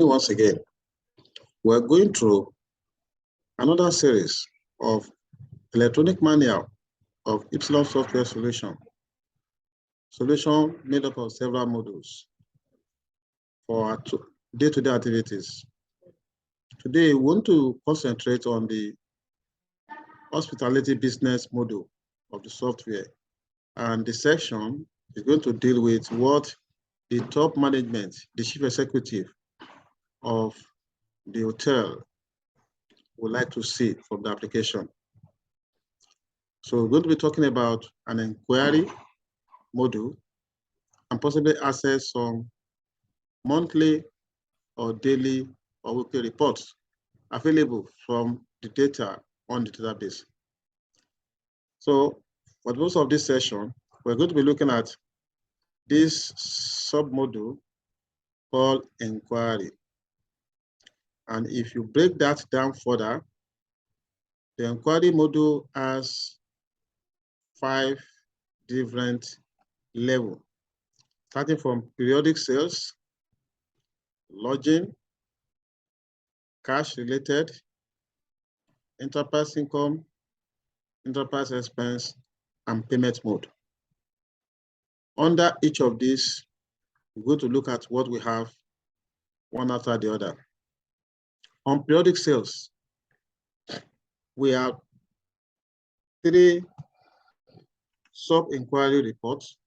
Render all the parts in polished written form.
Once again, we're going through another series of electronic manual of Epsilon Software Solution made up of several modules for our day-to-day activities. Today, we want to concentrate on the hospitality business module of the software. And the section is going to deal with what the top management, the chief executive of the hotel would like to see from the application. So we're going to be talking about an inquiry module and possibly access some monthly or daily or weekly reports available from the data on the database. So for most of this session, we're going to be looking at this sub-module called inquiry. And if you break that down further, the inquiry module has 5 different levels, starting from periodic sales, lodging, cash related, enterprise income, enterprise expense, and payment mode. Under each of these, we're going to look at what we have one after the other. On periodic sales, we have 3 sub-inquiry reports,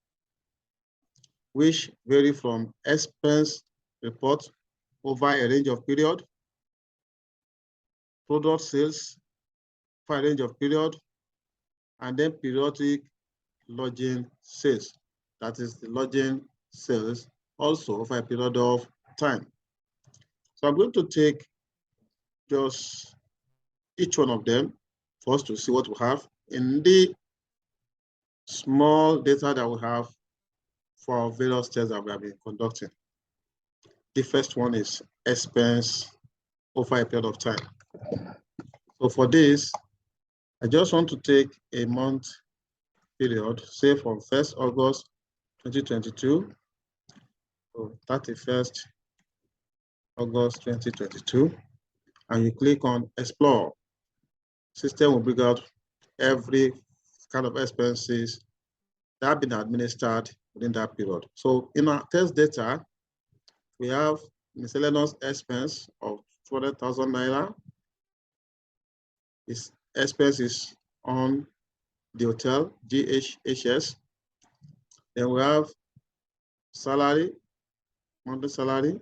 which vary from expense report over a range of period, product sales for a range of period, and then periodic lodging sales. That is the lodging sales also for a period of time. So I'm going to take just each one of them for us to see what we have in the small data that we have for our various tests that we have been conducting. The first one is expense over a period of time. So for this, I just want to take a month period, say from 1st August 2022 to 31st August 2022, and you click on Explore. System will bring out every kind of expenses that have been administered within that period. So in our test data, we have miscellaneous expense of 200,000 naira. This expense is on the hotel, GHHS. Then we have salary, monthly salary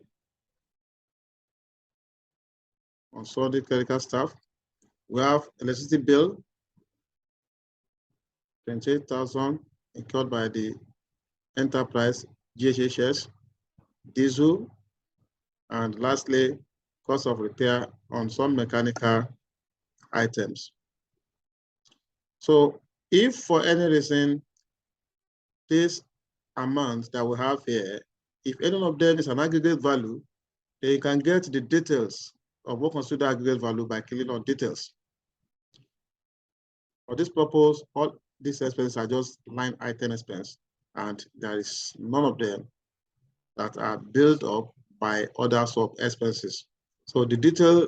on Sunday clerical staff. We have electricity bill, 28,000 incurred by the enterprise, GHHS, diesel, and lastly, cost of repair on some mechanical items. So if for any reason this amount that we have here, if any of them is an aggregate value, then you can get the details of what considered aggregate value by clicking on details. For this purpose, all these expenses are just line item expense, and there is none of them that are built up by other sub expenses. So the detail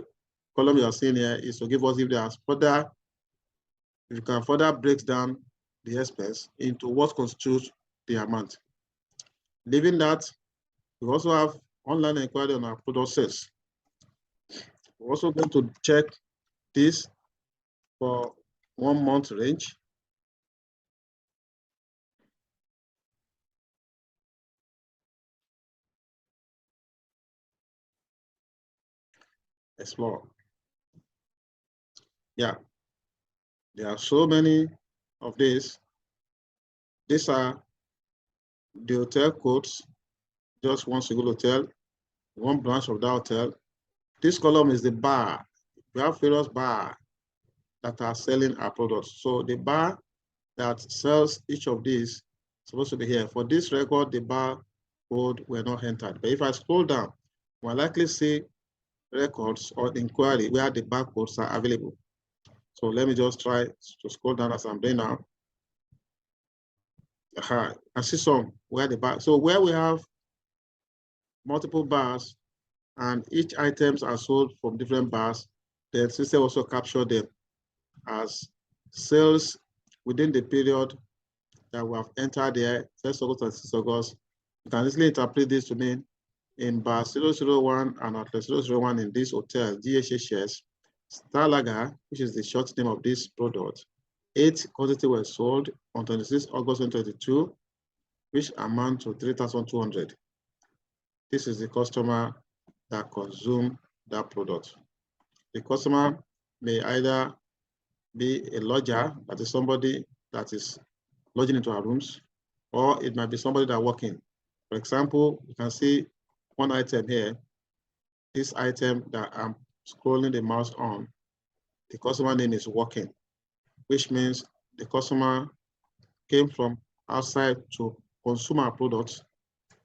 column you are seeing here is to give us if there's further, if you can further break down the expense into what constitutes the amount. Leaving that, we also have online inquiry on our product sales. We're also going to check this for 1 month range. Explore. Yeah, there are so many of these. These are the hotel codes, just one single hotel, one branch of that hotel. This column is the bar. We have various bars that are selling our products. So the bar that sells each of these is supposed to be here. For this record, the bar code were not entered. But if I scroll down, we'll likely see records or inquiry where the barcodes are available. So let me just try to scroll down as I'm doing now. I see some where the bar, so where we have multiple bars, and each items are sold from different bars. The system also capture them as sales within the period that we have entered there, 1st August and 6th August. You can easily interpret this to mean in bar 001 and outlet 001 in this hotel, GHHS, Star Lager, which is the short name of this product, 8 quantities were sold on 26 August 2022, which amount to 3,200. This is the customer that consumed that product. The customer may either be a lodger, that is somebody that is lodging into our rooms, or it might be somebody that working. For example, you can see one item here, this item that I'm scrolling the mouse on, the customer name is working, which means the customer came from outside to consume our products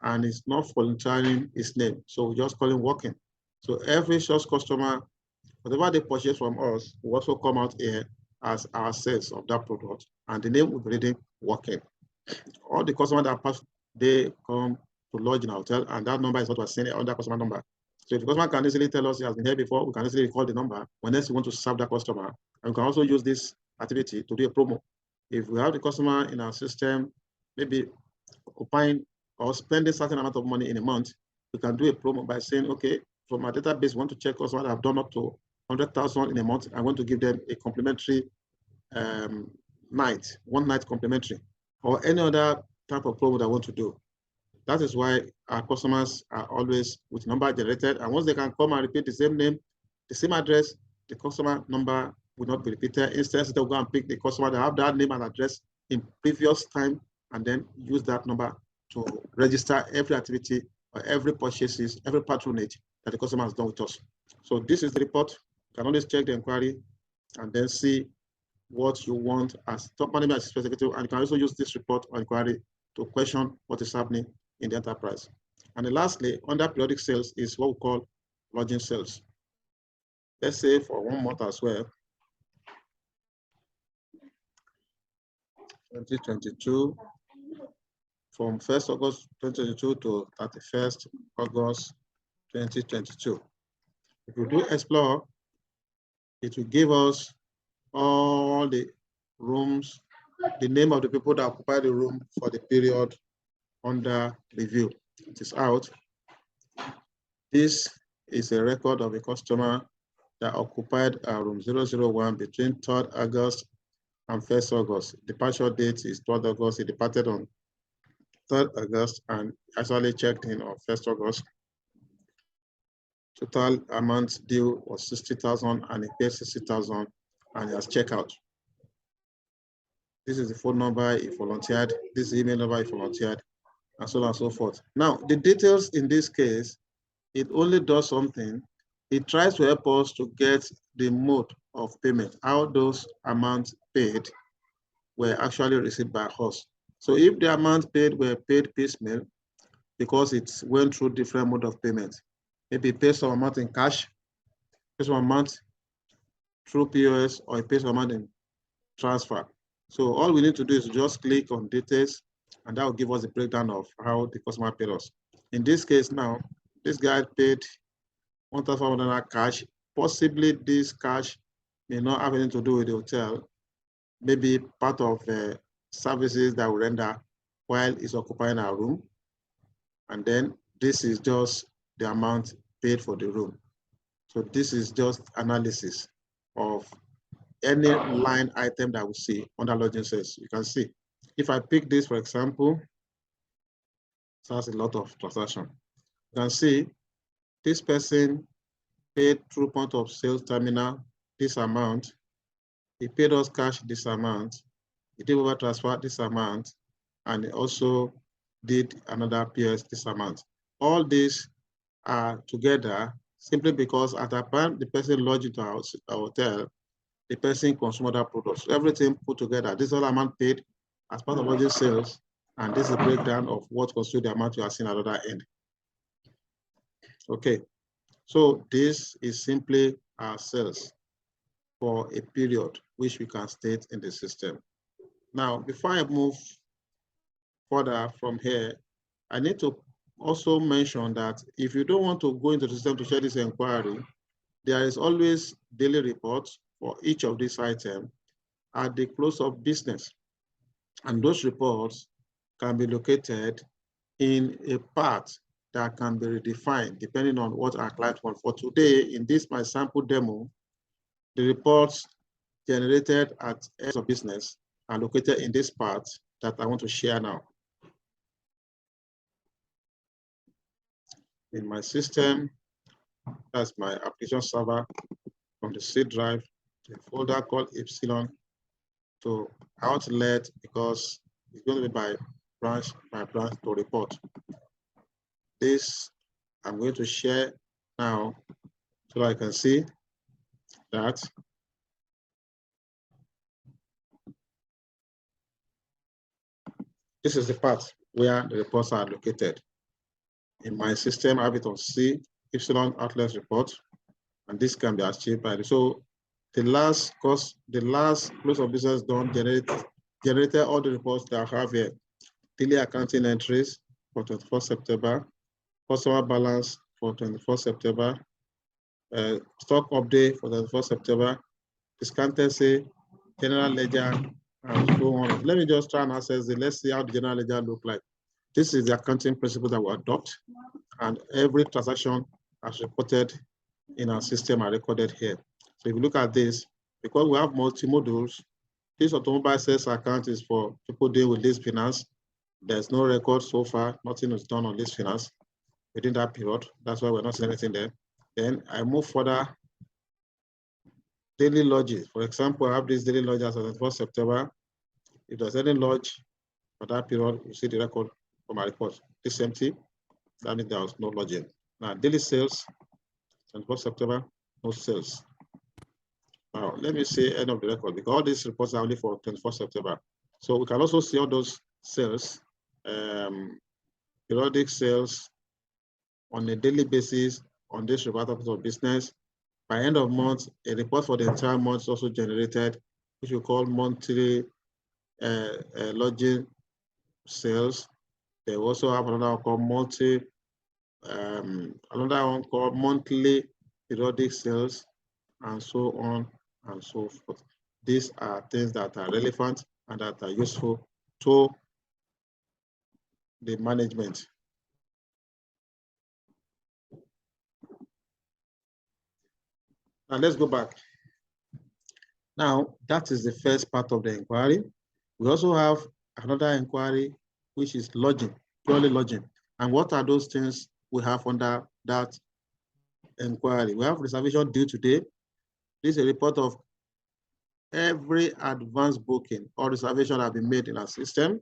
and is not volunteering his name. So we just call him working. So every such customer, whatever they purchase from us, will also come out here as our sales of that product, and the name will be reading working. All the customers that pass, they come to lodge in our hotel, and that number is what we're saying on that customer number. So if the customer can easily tell us he has been here before, we can easily recall the number when else we want to serve that customer. And we can also use this activity to do a promo. If we have the customer in our system, maybe occupying or spending a certain amount of money in a month, we can do a promo by saying, okay, from our database, we want to check customers that have done up to 100,000 in a month. I want to give them a complimentary night, one night complimentary, or any other type of promo that I want to do. That is why our customers are always with number generated. And once they can come and repeat the same name, the same address, the customer number will not be repeated. Instead, they'll go and pick the customer that have that name and address in previous time, and then use that number to register every activity or every purchases, every patronage that the customer has done with us. So this is the report. You can always check the inquiry and then see what you want as top management executive, and you can also use this report or inquiry to question what is happening in the enterprise. And then lastly, under periodic sales is what we call lodging sales. Let's say for 1 month as well, 2022, from 1st August 2022 to 31st August 2022. If we do explore, it will give us all the rooms, the name of the people that occupy the room for the period under review. It is out. This is a record of a customer that occupied room 001 between 3rd August and 1st August. Departure date is 3rd August. He departed on 3rd August and actually checked in on 1st August. Total amount due was 60,000 and he paid 60,000 and he has checked out. This is the phone number he volunteered, this is the email number he volunteered, and so on and so forth. Now, the details in this case, it only does something. It tries to help us to get the mode of payment, how those amounts paid were actually received by us. So if the amounts paid were paid piecemeal, because it went through different mode of payment, maybe pay some amount in cash, pay some amount through POS, or pay some amount in transfer. So all we need to do is just click on details, and that will give us a breakdown of how the customer paid us. In this case now, this guy paid 1,500 cash. Possibly this cash may not have anything to do with the hotel, maybe part of services that we render while he's occupying our room. And then this is just the amount paid for the room. So this is just analysis of any line item that we see under lodging sales. You can see, if I pick this, for example, it has a lot of transaction. You can see this person paid through point of sales terminal this amount. He paid us cash this amount. He did over transfer this amount, and he also did another POS this amount. All these are together simply because at the time the person lodged into our hotel, the person consumed other products. So everything put together, this is all amount paid as part of lodging sales, and this is a breakdown of what constitutes the amount you are seeing at the other end. Okay, so this is simply our sales for a period which we can state in the system. Now, before I move further from here, I need to also mention that if you don't want to go into the system to share this inquiry, there is always daily reports for each of these items at the close of business. And those reports can be located in a part that can be redefined depending on what our client wants. For today, in this my sample demo, the reports generated at end of business are located in this part that I want to share now. In my system, that's my application server from the C drive, a folder called Epsilon to outlet, because it's going to be by branch to report. This I'm going to share now so I can see that this is the part where the reports are located. In my system, I have it on C, Epsilon outlet report, and this can be achieved by so the last close of business done generated all the reports that I have here. Daily accounting entries for 24 September, customer balance for 24 September, stock update for 24 September, discountancy, general ledger, and so on. Let me just try and access it. Let's see how the general ledger look like. This is the accounting principle that we adopt, and every transaction as reported in our system are recorded here. So if you look at this, because we have multi-modules, this automobile sales account is for people dealing with lease finance. There's no record so far. Nothing is done on lease finance within that period. That's why we're not seeing anything there. Then I move further. Daily lodges. For example, I have this daily lodge as of 1st September. If there's any lodge for that period, you see the record for my report. This is empty. That means there was no lodging. Now, daily sales, 24th September, no sales. Now, let me see end of the record, because all these reports are only for 24th September. So we can also see all those sales, periodic sales on a daily basis on this report of business. By end of month, a report for the entire month is also generated, which we call monthly lodging sales. They also have another one called another one called monthly periodic sales, and so on and so forth. These are things that are relevant and that are useful to the management. Now let's go back. Now, that is the first part of the inquiry. We also have another inquiry, which is lodging, purely lodging. And what are those things we have under that inquiry? We have reservation due today. This is a report of every advance booking or reservation that have been made in our system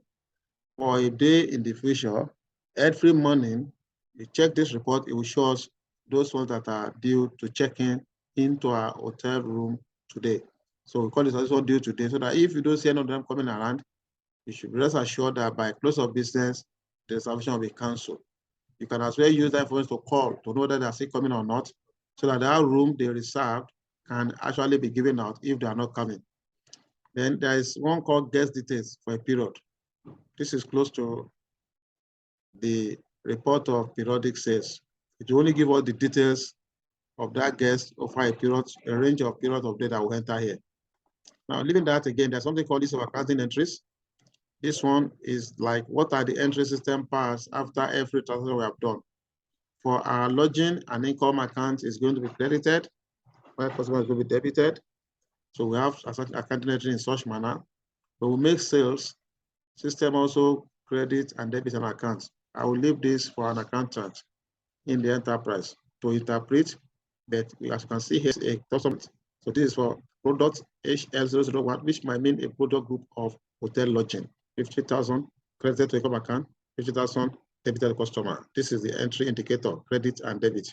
for a day in the future. Every morning, you check this report, it will show us those ones that are due to check in into our hotel room today. So we call this also due today, so that if you don't see any of them coming around, you should be rest assured that by close of business, the reservation will be cancelled. You can as well use that information to call to know whether they are still coming or not, so that that room they reserved can actually be given out if they are not coming. Then there is one called guest details for a period. This is close to the report of periodic sales. It will only give all the details of that guest over a period, a range of periods of data will enter here. Now, leaving that again, there's something called list of accounting entries. This one is like, what are the entry system pass after every transaction we have done? For our lodging and income account is going to be credited, 5% is going to be debited. So we have accounting entry in such manner. When we make sales, system also credit and debit an account. I will leave this for an accountant in the enterprise to interpret, but as you can see here, a custom. So this is for product HL001, which might mean a product group of hotel lodging. 50,000 credited to income account, 50,000 debited customer. This is the entry indicator, credit and debit.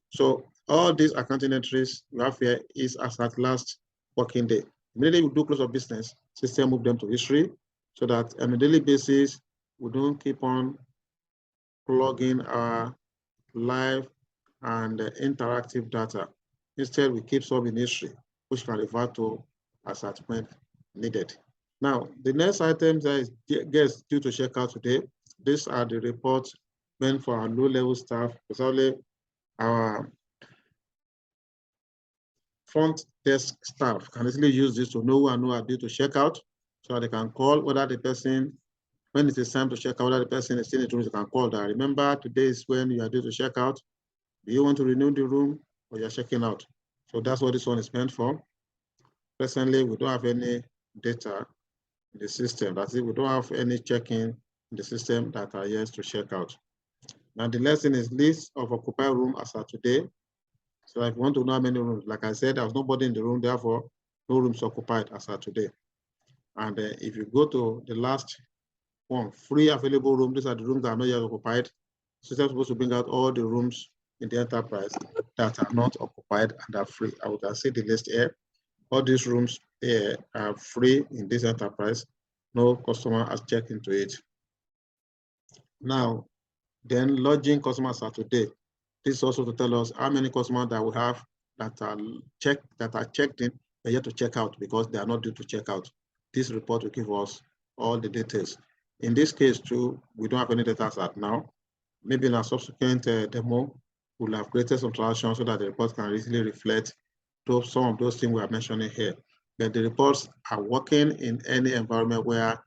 So all these accounting entries we have here is as at last working day. Immediately we do close of business, system move them to history, so that on a daily basis, we don't keep on plugging our live and interactive data. Instead, we keep some in history, which can refer to as at when needed. Now, the next item that is guests due to check out today. These are the reports meant for our low-level staff, especially our front desk staff can easily use this to know who and who are due to check out, so they can call whether the person, when it is time to check out, whether the person is in the room, they can call that. Remember, today is when you are due to check out. Do you want to renew the room or you're checking out? So that's what this one is meant for. Presently, we don't have any data in the system. That's it, we don't have any check-in in the system that are yet to check out. Now, the lesson is list of occupied room as of today. So if you want to know how many rooms, like I said, there was nobody in the room, therefore no rooms occupied as of today. And if you go to the last one, free available room, these are the rooms that are not yet occupied. System is supposed to bring out all the rooms in the enterprise that are not occupied and are free. I would say the list here. All these rooms here are free in this enterprise. No customer has checked into it. Now, then lodging customers are today. This is also to tell us how many customers that we have that are checked in, but yet to check out because they are not due to check out. This report will give us all the details. In this case too, we don't have any data as at now. Maybe in a subsequent demo, we'll have created some transactions so that the report can easily reflect some of those things we are mentioning here. But the reports are working in any environment where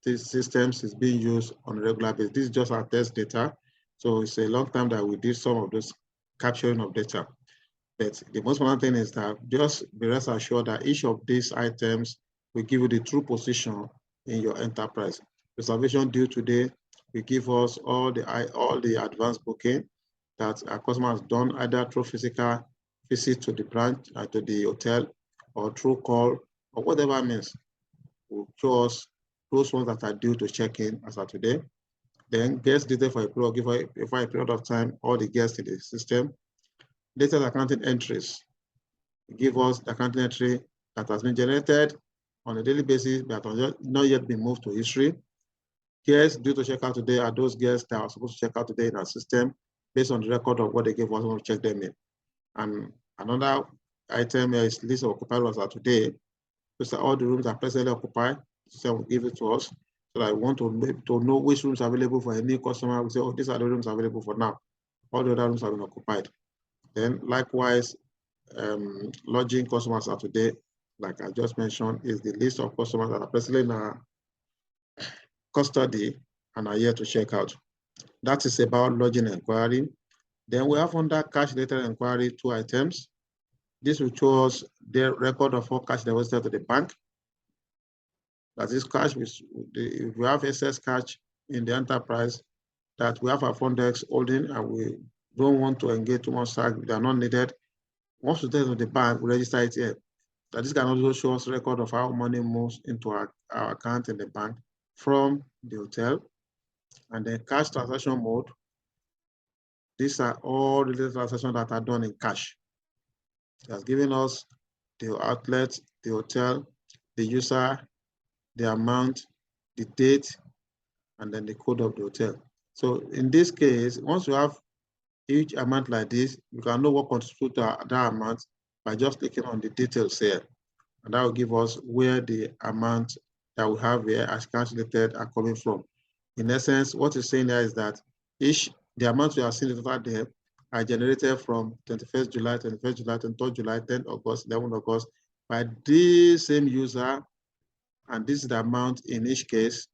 these systems is being used on a regular basis. This is just our test data. So it's a long time that we did some of this capturing of data. But the most important thing is that just be rest assured that each of these items will give you the true position in your enterprise. Reservation due today will give us all the advanced booking that our customer has done either through physical visit to the branch, to the hotel, or through call, or whatever means. Will show us those ones that are due to check in as of today. Then guest detail for a period, give for a period of time, all the guests in the system. Latest accounting entries give us the accounting entry that has been generated on a daily basis, but has not yet been moved to history. Guests due to check out today are those guests that are supposed to check out today in our system based on the record of what they gave us when we check them in. And another item is list of occupied rooms are today. Those are all the rooms that are presently occupied. So will give it to us. So I want to know which rooms are available for a new customer. We say, oh, these are the rooms available for now. All the other rooms have been occupied. Then likewise, lodging customers are today, like I just mentioned, is the list of customers that are presently in our custody and are here to check out. That is about lodging inquiry. Then we have under cash related inquiry 2 items. This will show us the record of all cash deposited to the bank. That is cash, if we have excess cash in the enterprise that we have our fund desk holding and we don't want to engage too much tax, they are not needed. Once we take to the bank, we register it here. That this can also show us record of how money moves into our account in the bank from the hotel. And then cash transaction mode. These are all the transactions that are done in cash. It has given us the outlet, the hotel, the user, the amount, the date, and then the code of the hotel. So in this case, once you have each amount like this, you can know what constitutes that amount by just clicking on the details here. And that will give us where the amount that we have here as calculated are coming from. In essence, what it's saying there is that the amount we are seeing over there are generated from 21st July, 21st July, 23rd July, 10th August, 11th August by this same user. And this is the amount in each case.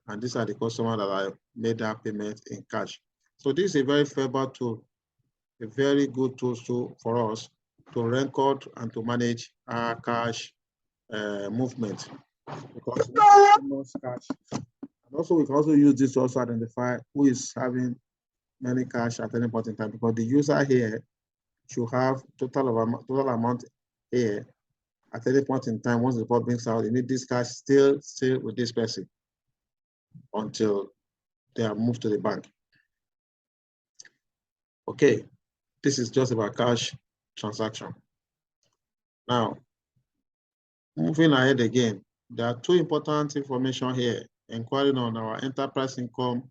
And these are the customers that I made that payment in cash. So this is a very favorable tool, a very good tool for us to record and to manage our cash movement. Because we have too much cash. And also we can also use this to also identify who is having many cash at any point in time, because the user here should have total amount here at any point in time. Once the report brings out, you need this cash still with this person until they are moved to the bank. Okay, this is just about cash transaction. Now, moving ahead again, there are 2 important information here, inquiring on our enterprise income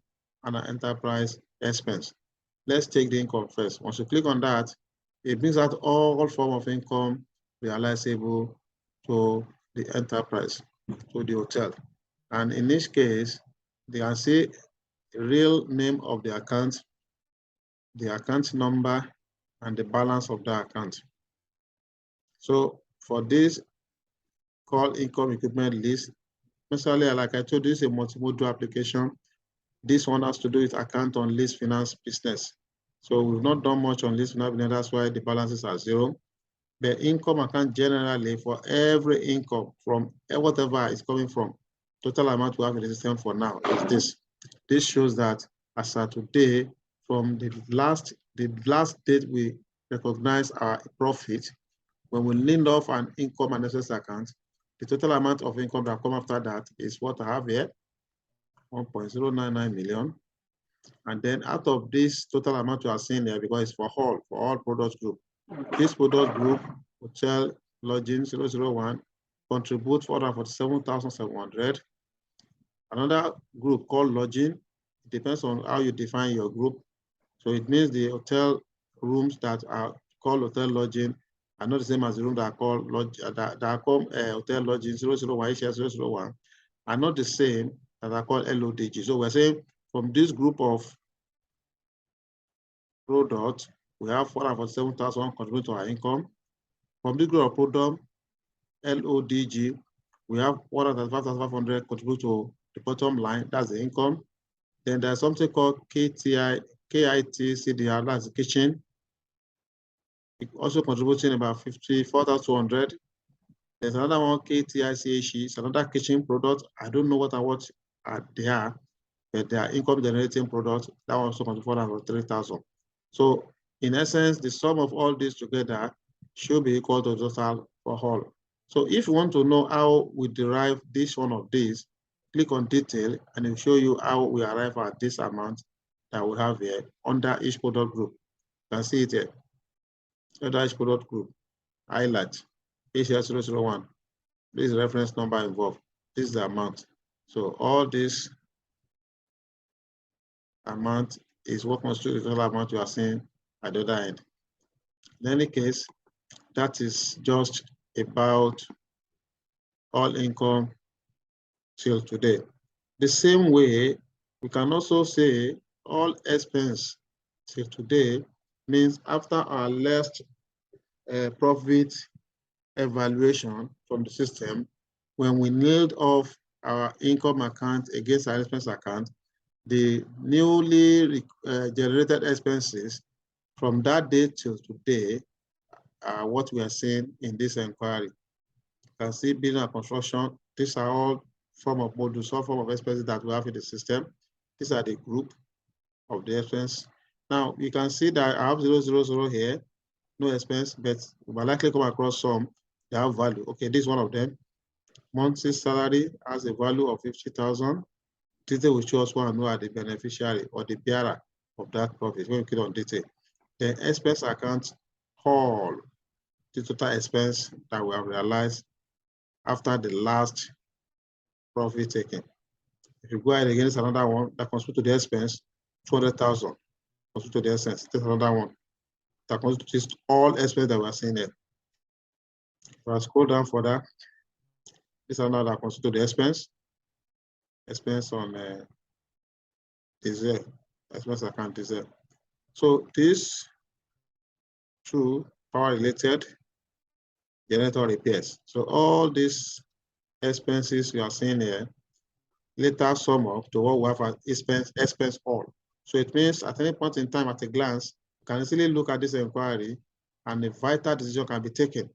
and our enterprise expense. Let's take the income first. Once you click on that, it brings out all form of income realizable to the enterprise, to the hotel. And in this case, they can see real name of the account number, and the balance of the account. So for this call income equipment list, especially like I told you, it's a multimodal application. This one has to do with account on lease finance business. So we've not done much on lease finance business, that's why the balances are zero. The income account generally for every income from whatever is coming from, total amount we have in the system for now is this. This shows that as of today, from the last date we recognize our profit, when we leaned off an income and expense account, the total amount of income that come after that is what I have here, 1.099 million. And then out of this total amount you are seeing there, because it's for all product group, this product group, hotel, lodging 001, contribute 447,700. Another group called lodging, it depends on how you define your group. So it means the hotel rooms that are called hotel lodging are not the same as the room that are called hotel lodging 001, 001, are not the same that are called LODG. So we're saying from this group of products, we have 447,000 contribute to our income. From this group of product, LODG, we have 135,500 contribute to the bottom line, that's the income. Then there's something called KITCDR, that's the kitchen. It also contributing about 54,200. There's another one, KTICHE, it's another kitchen product. I don't know what they are, but they are income generating products. That one also contributes 403,000. So in essence, the sum of all these together should be equal to total for all. So if you want to know how we derive this one of these, click on detail and it will show you how we arrive at this amount that we have here under each product group. You can see it here. Under each product group, highlight, HL001. This is reference number involved. This is the amount. So all this amount is what constitutes the total amount you are seeing at the other end. In any case, that is just about all income till today. The same way, we can also say all expense till today means after our last profit evaluation from the system, when we nailed off our income account against our expense account, the newly generated expenses from that day till today are what we are seeing in this inquiry. You can see building and construction, these are all form of modules, all form of expenses that we have in the system. These are the group of the expense. Now you can see that I have 000 here, no expense, but we might likely come across some that have value. Okay, this is one of them. Monthly salary has a value of 50,000. Detail will show us one who are the beneficiary or the bearer of that profit when we click on detail. The expense account, all the total expense that we have realized after the last profit taken. If you go ahead against another one that contributes to the expense, 200,000 contributes to the expense. There's another one that constitutes all expense that we are seeing there. If I scroll down further, this is another that constitutes to the expense on diesel, expense account diesel. So these two power related generator repairs. So all these expenses you are seeing here later sum up to what we have as expense all. So it means at any point in time, at a glance, you can easily look at this inquiry and a vital decision can be taken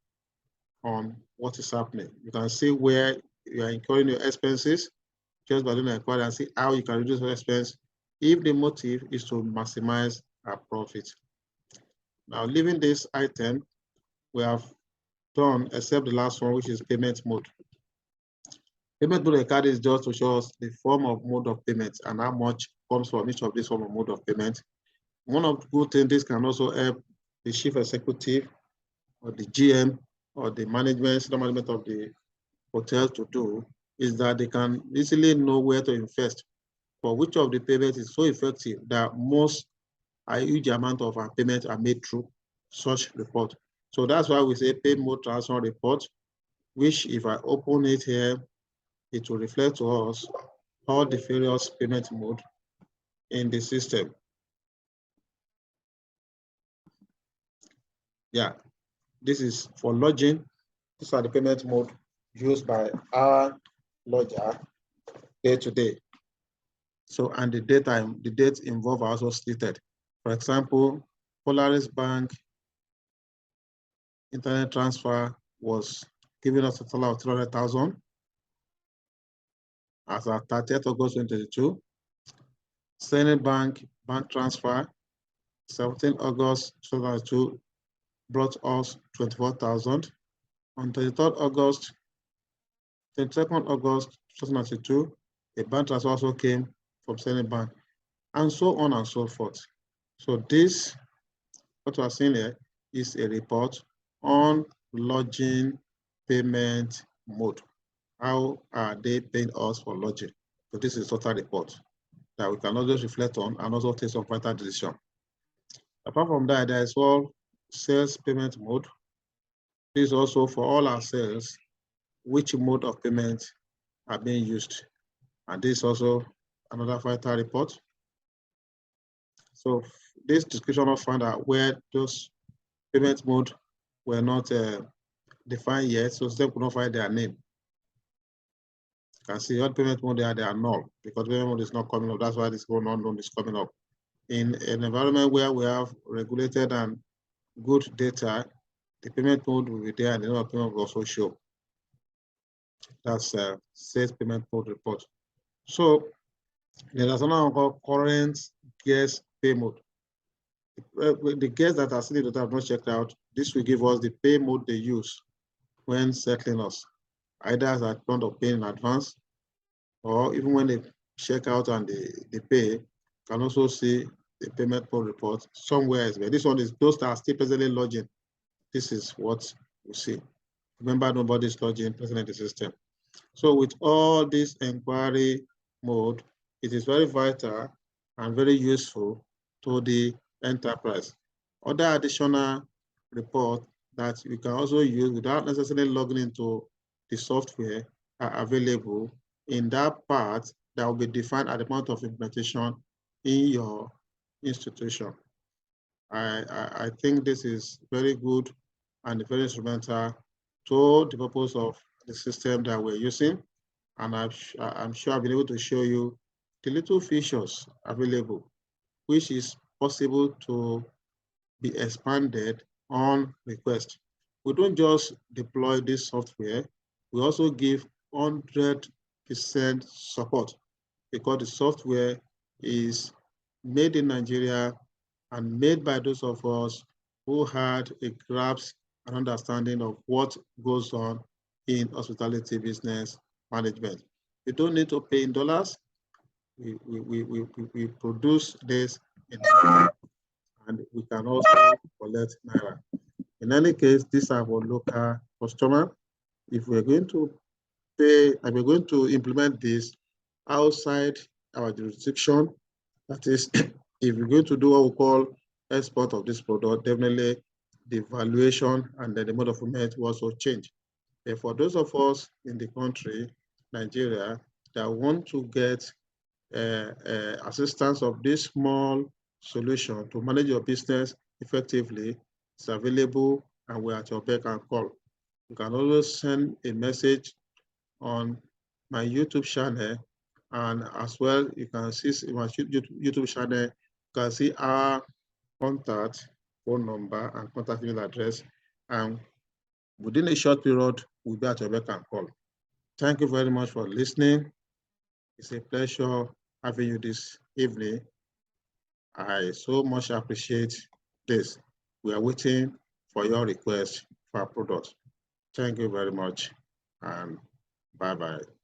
on what is happening. You can see where you are incurring your expenses just by doing an inquiry and see how you can reduce your expense if the motive is to maximize our profit. Now, leaving this item, we have done except the last one, which is payment mode. Payment mode card is just to show us the form of mode of payment and how much comes from each of these form of mode of payment. One of the good things, this can also help the chief executive or the GM or the management of the hotel to do is that they can easily know where to invest for which of the payments is so effective that a huge amount of our payments are made through such report. So that's why we say pay mode transfer report, which if I open it here, it will reflect to us all the various payment mode in the system. Yeah, this is for lodging. These are the payment mode used by our lodger day to day. So, and the dates involved are also stated. For example, Polaris Bank internet transfer was giving us a total of 300,000 as of 30th August 2022. Zenith Bank bank transfer, 17 August 2022, brought us 24,000. On 23rd August, 22nd August 2022, a bank transfer also came from Zenith Bank, and so on and so forth. So this, what we are seeing here, is a report on lodging payment mode. How are they paying us for lodging? So this is a total report that we can also reflect on and also take some further decision. Apart from that, there is all sales payment mode. This is also for all our sales, which mode of payment are being used. And this is also another vital report. So this description of found out where those payment mode were not defined yet, so they could not find their name. You can see all payment mode they are null because payment mode is not coming up. That's why this one unknown is coming up. In an environment where we have regulated and good data, the payment mode will be there and the number of payment will also show. That's sales payment mode report. So there is another one called current guest pay mode. The guests that are still that have not checked out, this will give us the pay mode they use when settling us, either as a point of paying in advance, or even when they check out and they pay, can also see the payment mode report somewhere else. This one is those that are still presently lodging. This is what we see. Remember, nobody's lodging present in the system. So with all this inquiry mode, it is very vital and very useful to the enterprise. Other additional report that you can also use without necessarily logging into the software are available in that part that will be defined at the point of implementation in your institution. I think this is very good and very instrumental to the purpose of the system that we're using. And I'm sure I've been able to show you the little features available, which is possible to be expanded on request. We don't just deploy this software, we also give 100% support because the software is made in Nigeria and made by those of us who had a grasp and understanding of what goes on in hospitality business management. You don't need to pay in dollars. We produce this in Naira, and we can also collect Naira. In any case, these are our local customer. If we're going to pay, and we're going to implement this outside our jurisdiction, that is, if we're going to do what we call export of this product, definitely the valuation and the mode of payment will also change. And for those of us in the country, Nigeria, that want to get assistance of this small solution to manage your business effectively, it's available and we're at your beck and call. You can always send a message on my YouTube channel, and as well, you can see in my YouTube channel, you can see our contact phone number and contact email address, and within a short period, we'll be at your beck and call. Thank you very much for listening. It's a pleasure having you this evening. I so much appreciate this. We are waiting for your request for our product. Thank you very much, and bye-bye.